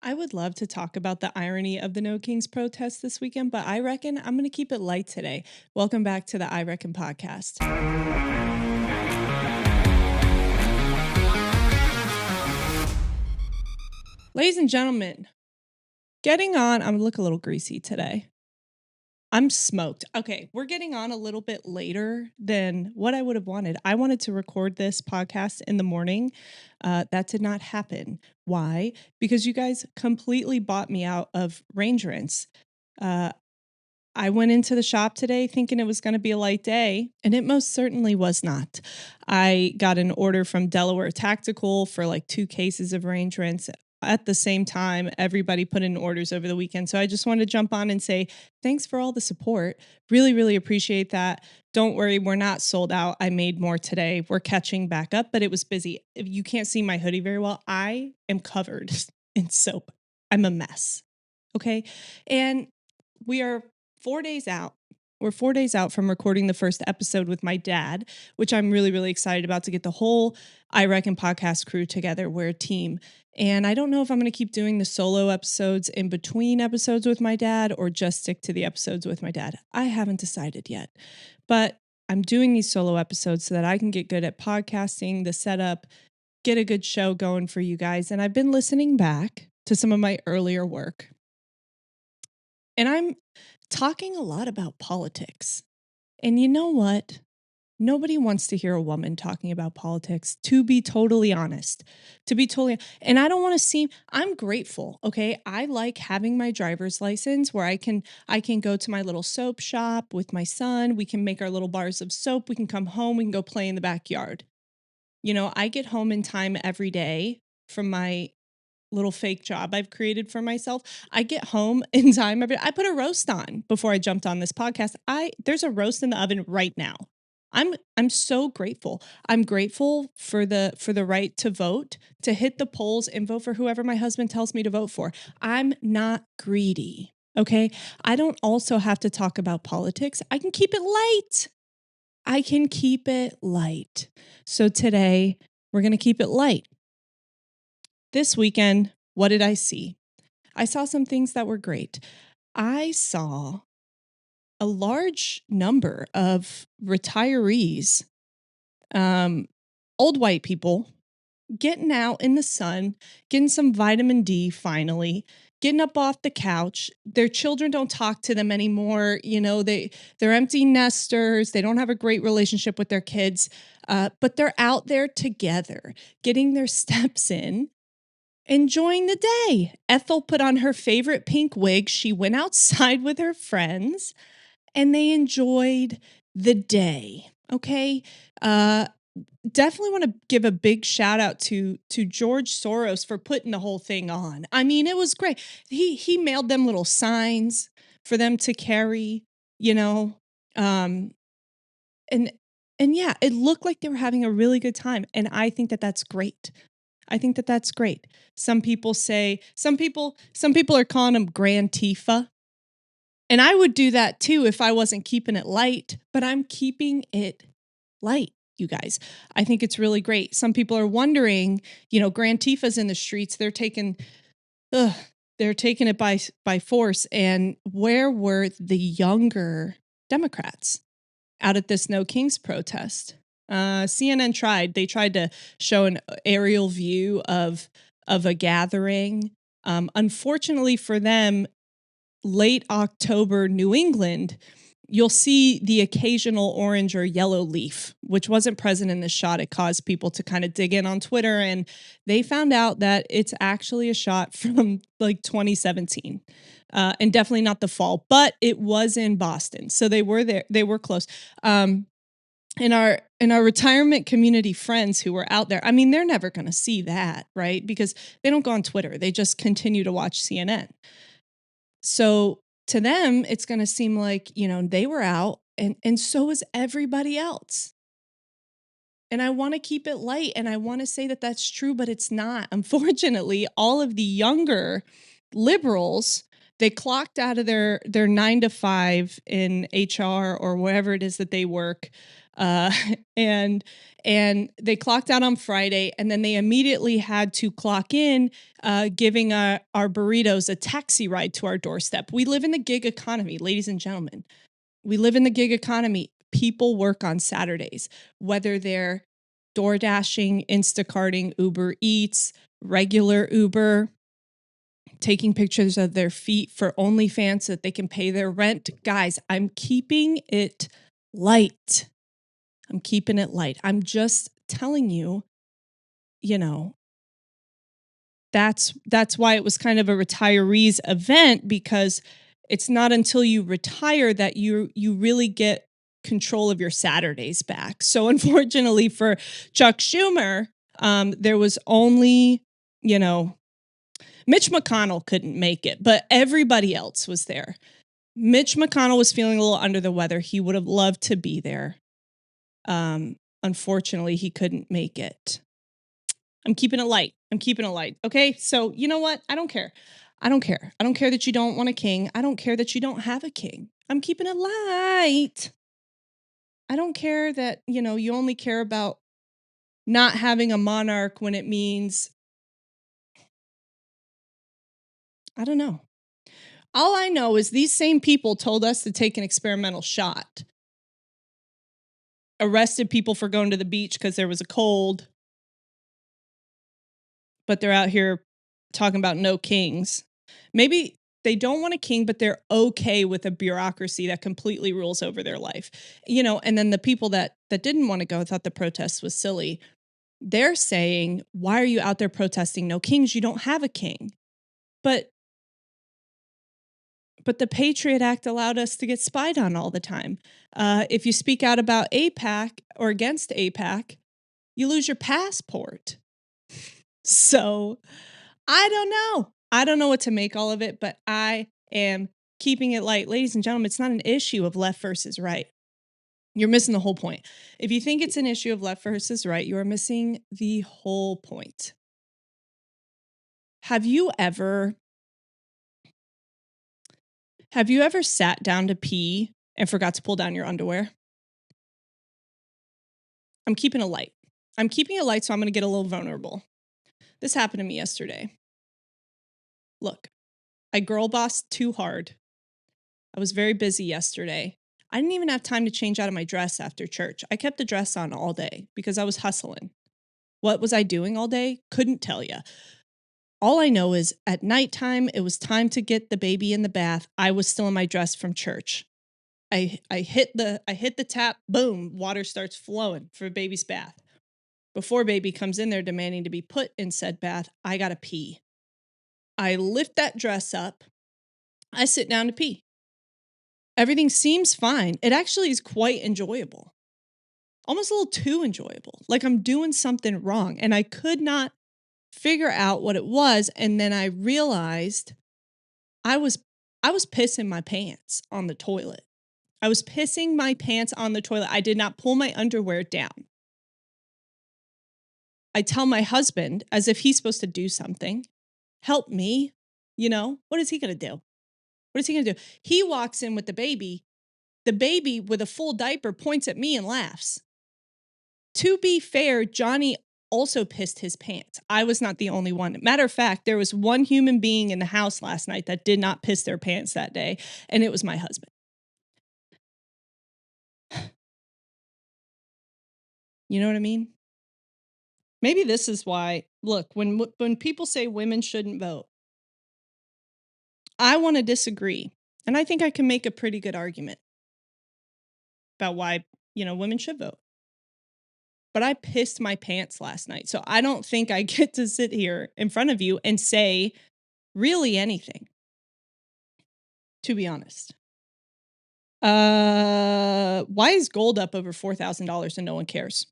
I would love to talk about the irony of the No Kings protest this weekend, but I reckon I'm going to keep it light today. Welcome back to the I Reckon podcast. Ladies and gentlemen, getting on, I'm look a little greasy today. I'm smoked. Okay, we're getting on a little bit later than what I would have wanted. I wanted to record this podcast in the morning. That did not happen. Why? Because you guys completely bought me out of range rinse. I went into the shop today thinking it was going to be a light day, and it most certainly was not. I got an order from Delaware Tactical for like 2 cases of range rinse. At the same time, everybody put in orders over the weekend. So I just wanted to jump on and say thanks for all the support. Really, really appreciate that. Don't worry, we're not sold out. I made more today. We're catching back up, but it was busy. If you can't see my hoodie very well, I am covered in soap. I'm a mess. Okay. And we are 4 days out. We're 4 days out from recording the first episode with my dad, which I'm really, really excited about to get the whole I Reckon podcast crew together. We're a team. And I don't know if I'm going to keep doing the solo episodes in between episodes with my dad or just stick to the episodes with my dad. I haven't decided yet. But I'm doing these solo episodes so that I can get good at podcasting, the setup, get a good show going for you guys. And I've been listening back to some of my earlier work. And I'm talking a lot about politics. And you know what? Nobody wants to hear a woman talking about politics, to be totally honest. And I don't want to seem, I'm grateful, okay? I like having my driver's license where I can go to my little soap shop with my son. We can make our little bars of soap. We can come home, we can go play in the backyard. You know, I get home in time every day from my little fake job I've created for myself. I get home in time. I put a roast on before I jumped on this podcast. There's a roast in the oven right now. I'm so grateful. I'm grateful for the right to vote, to hit the polls and vote for whoever my husband tells me to vote for. I'm not greedy. Okay? I don't also have to talk about politics. I can keep it light. I can keep it light. So today, we're going to keep it light. This weekend, what did I see? I saw some things that were great. I saw a large number of retirees, old white people, getting out in the sun, getting some vitamin D finally, getting up off the couch. Their children don't talk to them anymore. You know, they're empty nesters. They don't have a great relationship with their kids, but they're out there together, getting their steps in, enjoying the day. Ethel put on her favorite pink wig. She went outside with her friends and they enjoyed the day. Okay. Definitely want to give a big shout out to George Soros for putting the whole thing on. I mean, it was great. He mailed them little signs for them to carry, you know. Um, and and yeah, it looked like they were having a really good time. And I think that that's great. I think that that's great. Some people are calling them Grand Tifa. And I would do that too if I wasn't keeping it light, but I'm keeping it light, you guys. I think it's really great. Some people are wondering, Grand Tifa's in the streets. They're taking it by force. And where were the younger Democrats out at this No Kings protest? CNN tried to show an aerial view of a gathering. Unfortunately for them, late October New England, you'll see the occasional orange or yellow leaf, which wasn't present in this shot. It caused people to kind of dig in on Twitter, and they found out that it's actually a shot from like 2017. And definitely not the fall, but it was in Boston. So they were there. They were close. And our retirement community friends who were out there, I mean, they're never going to see that, right? Because they don't go on Twitter. They just continue to watch CNN. So to them, it's going to seem like, they were out and so is everybody else. And I want to keep it light and I want to say that that's true, but it's not. Unfortunately, all of the younger liberals, they clocked out of their 9 to 5 in HR or wherever it is that they work. uh, and and they clocked out on Friday, and then they immediately had to clock in, giving our burritos a taxi ride to our doorstep. We live in the gig economy, ladies and gentlemen. We live in the gig economy. People work on Saturdays, whether they're door dashing, Instacarting, Uber Eats, regular Uber, taking pictures of their feet for OnlyFans so that they can pay their rent. Guys, I'm keeping it light. I'm keeping it light. I'm just telling you, you know, that's why it was kind of a retirees event, because it's not until you retire that you really get control of your Saturdays back. So unfortunately for Chuck Schumer, there was only, you know, Mitch McConnell couldn't make it, but everybody else was there. Mitch McConnell was feeling a little under the weather. He would have loved to be there. Unfortunately, he couldn't make it. I'm keeping it light. I'm keeping it light. Okay. So you know what? I don't care. I don't care. I don't care that you don't want a king. I don't care that you don't have a king. I'm keeping it light. I don't care that, you only care about not having a monarch when it means, I don't know. All I know is these same people told us to take an experimental shot. Arrested people for going to the beach because there was a cold. But they're out here talking about no kings. Maybe they don't want a king, but they're okay with a bureaucracy that completely rules over their life. And then the people that didn't want to go, thought the protest was silly. They're saying, why are you out there protesting no kings? You don't have a king. But the Patriot Act allowed us to get spied on all the time. If you speak out about AIPAC or against AIPAC, you lose your passport. So I don't know. I don't know what to make all of it, but I am keeping it light. Ladies and gentlemen, it's not an issue of left versus right. You're missing the whole point. If you think it's an issue of left versus right, you are missing the whole point. Have you ever sat down to pee and forgot to pull down your underwear? I'm keeping it light. I'm keeping it light, so I'm going to get a little vulnerable. This happened to me yesterday. Look, I girl bossed too hard. I was very busy yesterday. I didn't even have time to change out of my dress after church. I kept the dress on all day because I was hustling. What was I doing all day? Couldn't tell you. All I know is at nighttime, it was time to get the baby in the bath. I was still in my dress from church. I hit the tap, boom, water starts flowing for baby's bath. Before baby comes in there demanding to be put in said bath, I gotta pee. I lift that dress up. I sit down to pee. Everything seems fine. It actually is quite enjoyable. Almost a little too enjoyable. Like I'm doing something wrong. And I could not figure out what it was. And then I realized I was pissing my pants on the toilet. I was pissing my pants on the toilet. I did not pull my underwear down. I tell my husband, as if he's supposed to do something, help me. What is he going to do? What is he going to do? He walks in with the baby. The baby with a full diaper points at me and laughs. To be fair, Johnny also pissed his pants. I was not the only one. Matter of fact, there was one human being in the house last night that did not piss their pants that day, and it was my husband. You know what I mean? Maybe this is why, look, when people say women shouldn't vote, I want to disagree. And I think I can make a pretty good argument about why, women should vote. But I pissed my pants last night. So I don't think I get to sit here in front of you and say really anything, to be honest. Why is gold up over $4,000 and no one cares?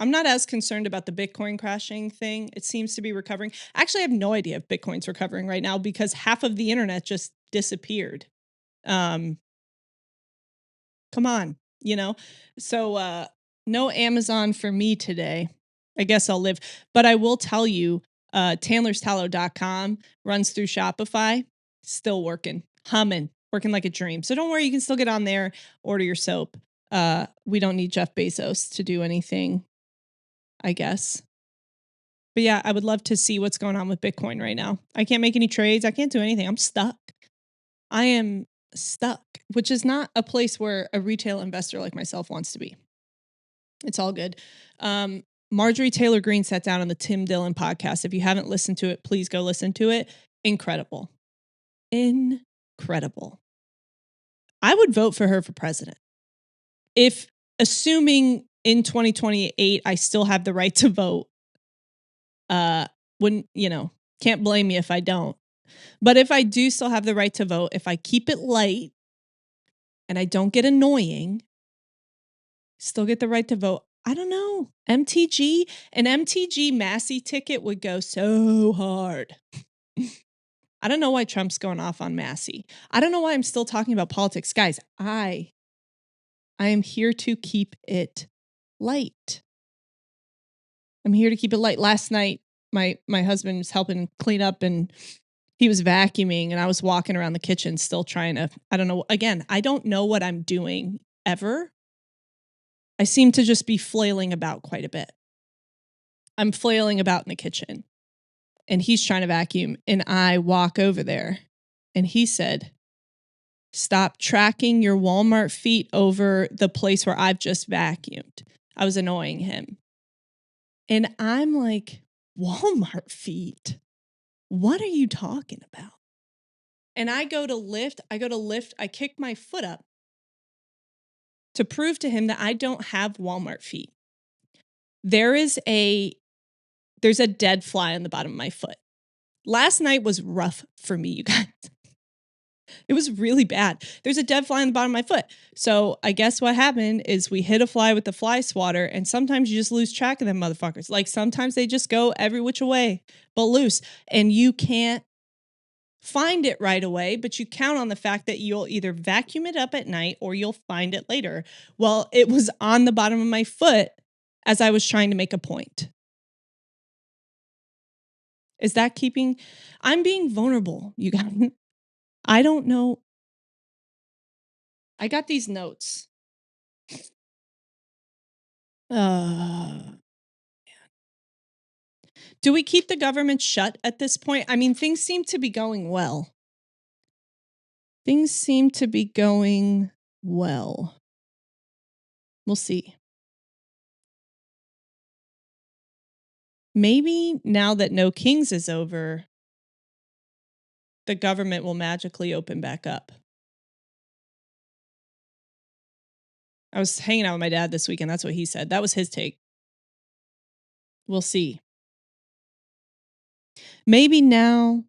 I'm not as concerned about the Bitcoin crashing thing. It seems to be recovering. Actually, I have no idea if Bitcoin's recovering right now because half of the internet just disappeared. Come on, So no Amazon for me today. I guess I'll live. But I will tell you, TandlersTallow.com runs through Shopify. Still working, humming, working like a dream. So don't worry, you can still get on there, order your soap. We don't need Jeff Bezos to do anything, I guess. But yeah, I would love to see what's going on with Bitcoin right now. I can't make any trades. I can't do anything. I'm stuck. I am stuck, which is not a place where a retail investor like myself wants to be. It's all good. Marjorie Taylor Greene sat down on the Tim Dillon podcast. If you haven't listened to it, please go listen to it. Incredible. Incredible. I would vote for her for president. If, assuming in 2028, I still have the right to vote, can't blame me if I don't. But if I do still have the right to vote, if I keep it light and I don't get annoying, still get the right to vote. I don't know. An MTG Massey ticket would go so hard. I don't know why Trump's going off on Massey. I don't know why I'm still talking about politics. Guys, I am here to keep it light. I'm here to keep it light. Last night, my husband was helping clean up and he was vacuuming and I was walking around the kitchen still trying to, I don't know. Again, I don't know what I'm doing ever. I seem to just be flailing about quite a bit. I'm flailing about in the kitchen and he's trying to vacuum and I walk over there and he said, "Stop tracking your Walmart feet over the place where I've just vacuumed." I was annoying him. And I'm like, Walmart feet? What are you talking about? And I go to lift, I kick my foot up to prove to him that I don't have Walmart feet. There's a dead fly on the bottom of my foot. Last night was rough for me, you guys. It was really bad. There's a dead fly on the bottom of my foot. So I guess what happened is we hit a fly with the fly swatter, and sometimes you just lose track of them motherfuckers. Like sometimes they just go every which way but loose, and you can't find it right away, but you count on the fact that you'll either vacuum it up at night or you'll find it later. Well, it was on the bottom of my foot as I was trying to make a point. Is that keeping? I'm being vulnerable, you guys. I don't know. I got these notes. Do we keep the government shut at this point? I mean, things seem to be going well. Things seem to be going well. We'll see. Maybe now that No Kings is over, the government will magically open back up. I was hanging out with my dad this weekend. That's what he said. That was his take. We'll see. Maybe now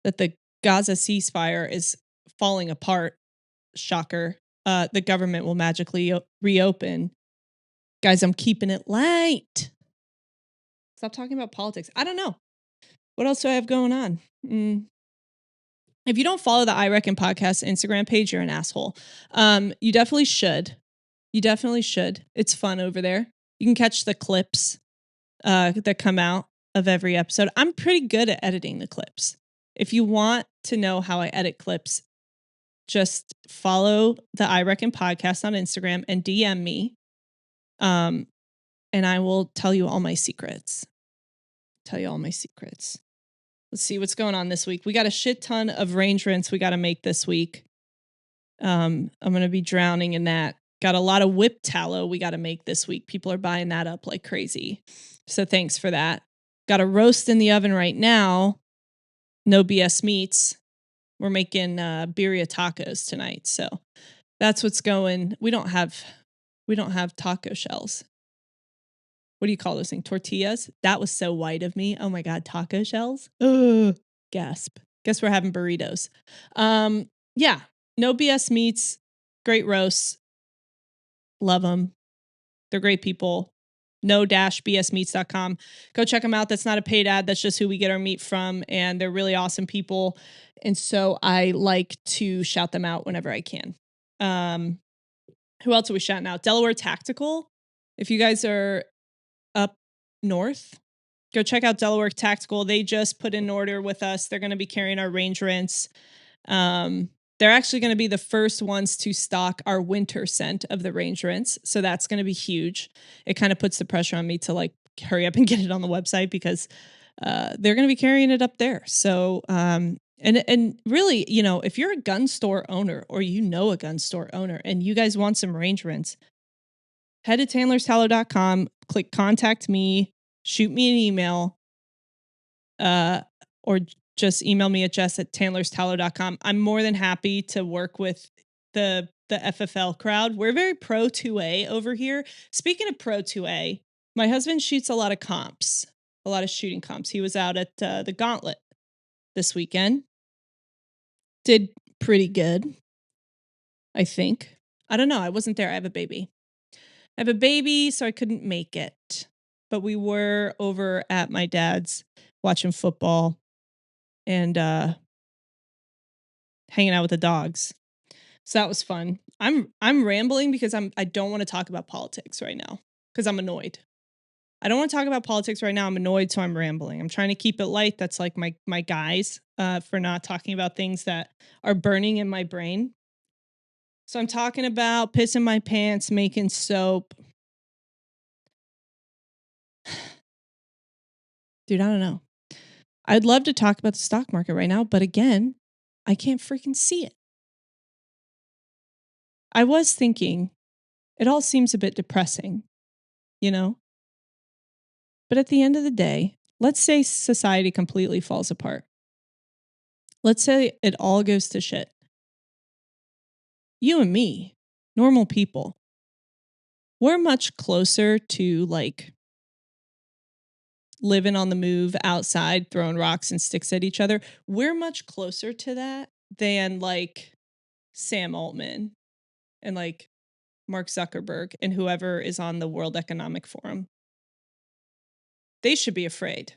that the Gaza ceasefire is falling apart, shocker, the government will magically reopen. Guys, I'm keeping it light. Stop talking about politics. I don't know. What else do I have going on? If you don't follow the I Reckon podcast Instagram page, you're an asshole. You definitely should. It's fun over there. You can catch the clips that come out of every episode. I'm pretty good at editing the clips. If you want to know how I edit clips, just follow the I Reckon podcast on Instagram and DM me. And I will tell you all my secrets. Let's see what's going on this week. We got a shit ton of range rinse we got to make this week. I'm going to be drowning in that. Got a lot of whip tallow we got to make this week. People are buying that up like crazy. So thanks for that. Got a roast in the oven right now. No BS meats. We're making birria tacos tonight. So that's what's going. We don't have taco shells. What do you call those things? Tortillas? That was so white of me. Oh my God, taco shells? Ugh, gasp. Guess we're having burritos. Yeah, no BS meats. Great roasts. Love them. They're great people. No-bsmeats.com. Go check them out. That's not a paid ad. That's just who we get our meat from. And they're really awesome people. And so I like to shout them out whenever I can. Who else are we shouting out? Delaware Tactical. If you guys are up north, go check out Delaware Tactical. They just put in order with us. They're going to be carrying our range rinse. They're actually going to be the first ones to stock our winter scent of the Range Rinse. So that's going to be huge. It kind of puts the pressure on me to like hurry up and get it on the website because they're going to be carrying it up there. So, and really, you know, if you're a gun store owner or you know a gun store owner and you guys want some Range Rinse, head to tandlerstallow.com, click contact me, shoot me an email, or just email me at jess@tandlerstallow.com. I'm more than happy to work with the FFL crowd. We're very pro 2A over here. Speaking of pro 2A, my husband shoots a lot of comps, a lot of shooting comps. He was out at the Gauntlet this weekend. Did pretty good, I think. I don't know. I wasn't there. I have a baby. So I couldn't make it. But we were over at my dad's watching football and hanging out with the dogs. So that was fun. I'm rambling because I don't want to talk about politics right now because I'm annoyed. I don't want to talk about politics right now. I'm annoyed, so I'm rambling. I'm trying to keep it light. That's like my guys for not talking about things that are burning in my brain. So I'm talking about pissing my pants, making soap. Dude, I don't know. I'd love to talk about the stock market right now, but again, I can't freaking see it. I was thinking, it all seems a bit depressing, you know? But at the end of the day, let's say society completely falls apart. Let's say it all goes to shit. You and me, normal people, we're much closer to like living on the move outside, throwing rocks and sticks at each other. We're much closer to that than like Sam Altman and like Mark Zuckerberg and whoever is on the World Economic Forum. They should be afraid.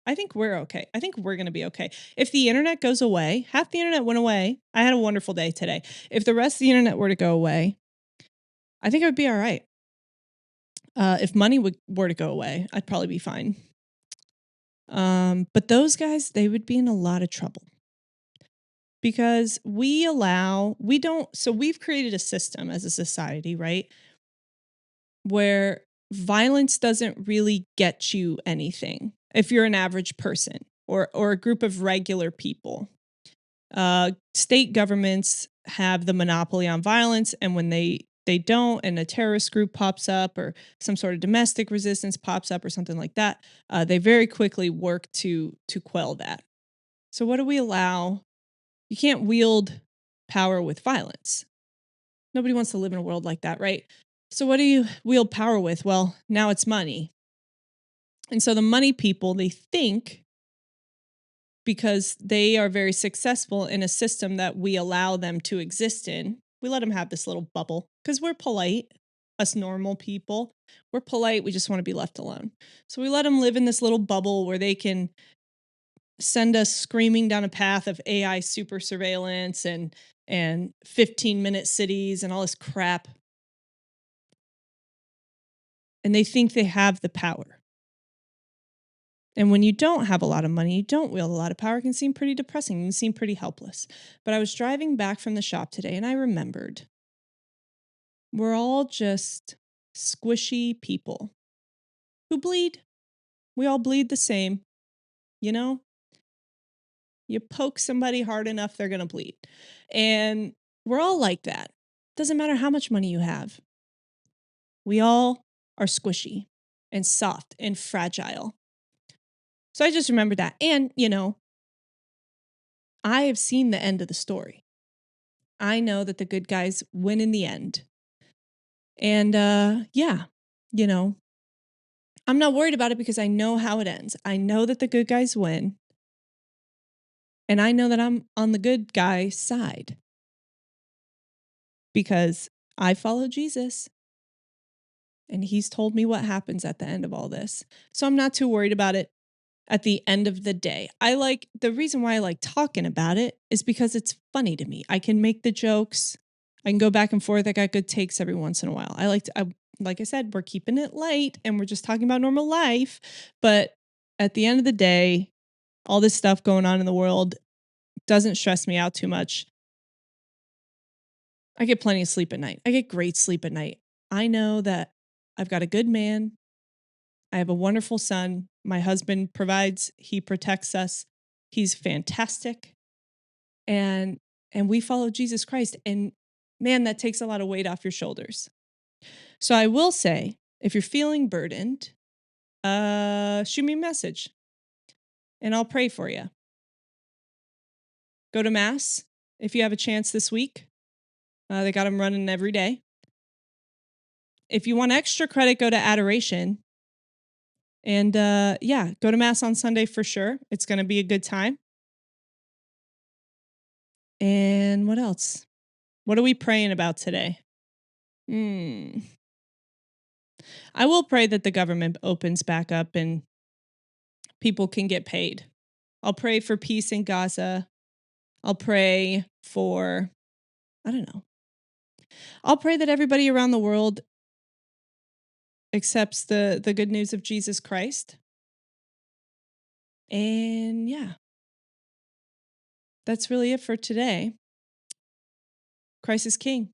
I think we're okay. I think we're going to be okay. If the internet goes away, half the internet went away. I had a wonderful day today. If the rest of the internet were to go away, I think I would be all right. If money were to go away, I'd probably be fine. But those guys, they would be in a lot of trouble because so we've created a system as a society, right? Where violence doesn't really get you anything if you're an average person or a group of regular people. State governments have the monopoly on violence, and when they don't, and a terrorist group pops up or some sort of domestic resistance pops up or something like that, they very quickly work to quell that. So what do we allow? You can't wield power with violence. Nobody wants to live in a world like that, right? So what do you wield power with? Well, now it's money. And so the money people, they think because they are very successful in a system that we allow them to exist in, we let them have this little bubble because we're polite, us normal people. We're polite. We just want to be left alone. So we let them live in this little bubble where they can send us screaming down a path of AI super surveillance and 15-minute cities and all this crap. And they think they have the power. And when you don't have a lot of money, you don't wield a lot of power, it can seem pretty depressing. You can seem pretty helpless. But I was driving back from the shop today and I remembered we're all just squishy people who bleed. We all bleed the same. You know? You poke somebody hard enough, they're going to bleed. And we're all like that. Doesn't matter how much money you have. We all are squishy and soft and fragile. So I just remembered that. And, you know, I have seen the end of the story. I know that the good guys win in the end. And yeah, you know, I'm not worried about it because I know how it ends. I know that the good guys win. And I know that I'm on the good guy side because I follow Jesus. And he's told me what happens at the end of all this. So I'm not too worried about it at the end of the day. The reason why I like talking about it is because it's funny to me. I can make the jokes. I can go back and forth. I got good takes every once in a while. Like I said, we're keeping it light and we're just talking about normal life. But at the end of the day, all this stuff going on in the world doesn't stress me out too much. I get plenty of sleep at night. I get great sleep at night. I know that I've got a good man. I have a wonderful son. My husband provides, he protects us. He's fantastic. And we follow Jesus Christ, and man, that takes a lot of weight off your shoulders. So I will say, if you're feeling burdened, shoot me a message and I'll pray for you. Go to mass if you have a chance this week. They got them running every day. If you want extra credit, go to adoration. And yeah, go to mass on Sunday for sure. It's going to be a good time. And what else? What are we praying about today? I will pray that the government opens back up and people can get paid. I'll pray for peace in Gaza. I'll pray for, I don't know. I'll pray that everybody around the world accepts the good news of Jesus Christ. And yeah, that's really it for today. Christ is King.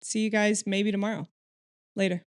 See you guys maybe tomorrow. Later.